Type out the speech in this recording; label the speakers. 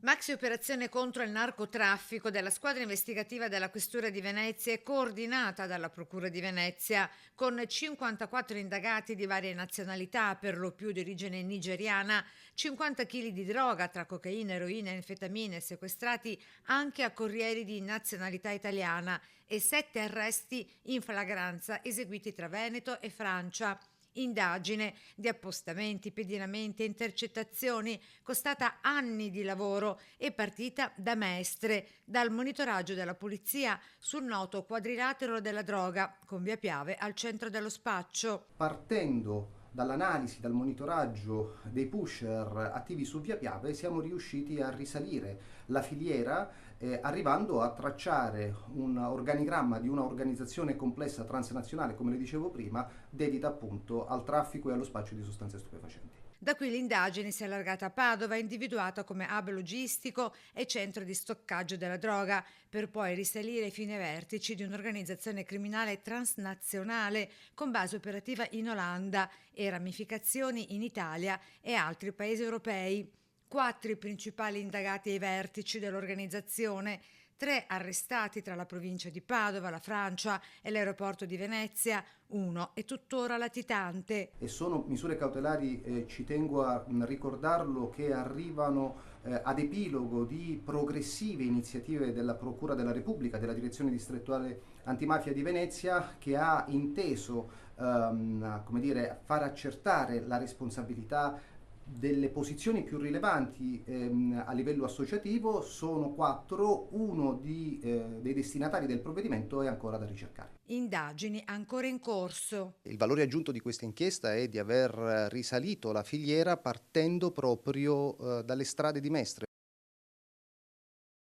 Speaker 1: Maxi operazione contro il narcotraffico della squadra investigativa della Questura di Venezia e coordinata dalla Procura di Venezia, con 54 indagati di varie nazionalità, per lo più di origine nigeriana, 50 kg di droga tra cocaina, eroina e anfetamine sequestrati anche a corrieri di nazionalità italiana e 7 arresti in flagranza eseguiti tra Veneto e Francia. Indagine di appostamenti, pedinamenti e intercettazioni costata anni di lavoro e partita da Mestre, dal monitoraggio della polizia sul noto quadrilatero della droga, con Via Piave al centro dello spaccio.
Speaker 2: Partendo dall'analisi, dal monitoraggio dei pusher attivi su Via Piave, siamo riusciti a risalire la filiera, arrivando a tracciare un organigramma di un'organizzazione complessa transnazionale, come le dicevo prima, dedita appunto al traffico e allo spaccio di sostanze stupefacenti.
Speaker 1: Da qui l'indagine si è allargata a Padova, individuata come hub logistico e centro di stoccaggio della droga, per poi risalire fino ai vertici di un'organizzazione criminale transnazionale con base operativa in Olanda e ramificazioni in Italia e altri paesi europei. 4 i principali indagati ai vertici dell'organizzazione, 3 arrestati tra la provincia di Padova, la Francia e l'aeroporto di Venezia, uno è tuttora latitante.
Speaker 2: E sono misure cautelari, ci tengo a ricordarlo, che arrivano ad epilogo di progressive iniziative della Procura della Repubblica, della Direzione Distrettuale Antimafia di Venezia, che ha inteso come dire, far accertare la responsabilità delle posizioni più rilevanti a livello associativo. Sono quattro, dei destinatari del provvedimento è ancora da ricercare.
Speaker 1: Indagini ancora in corso.
Speaker 2: Il valore aggiunto di questa inchiesta è di aver risalito la filiera partendo proprio dalle strade di Mestre.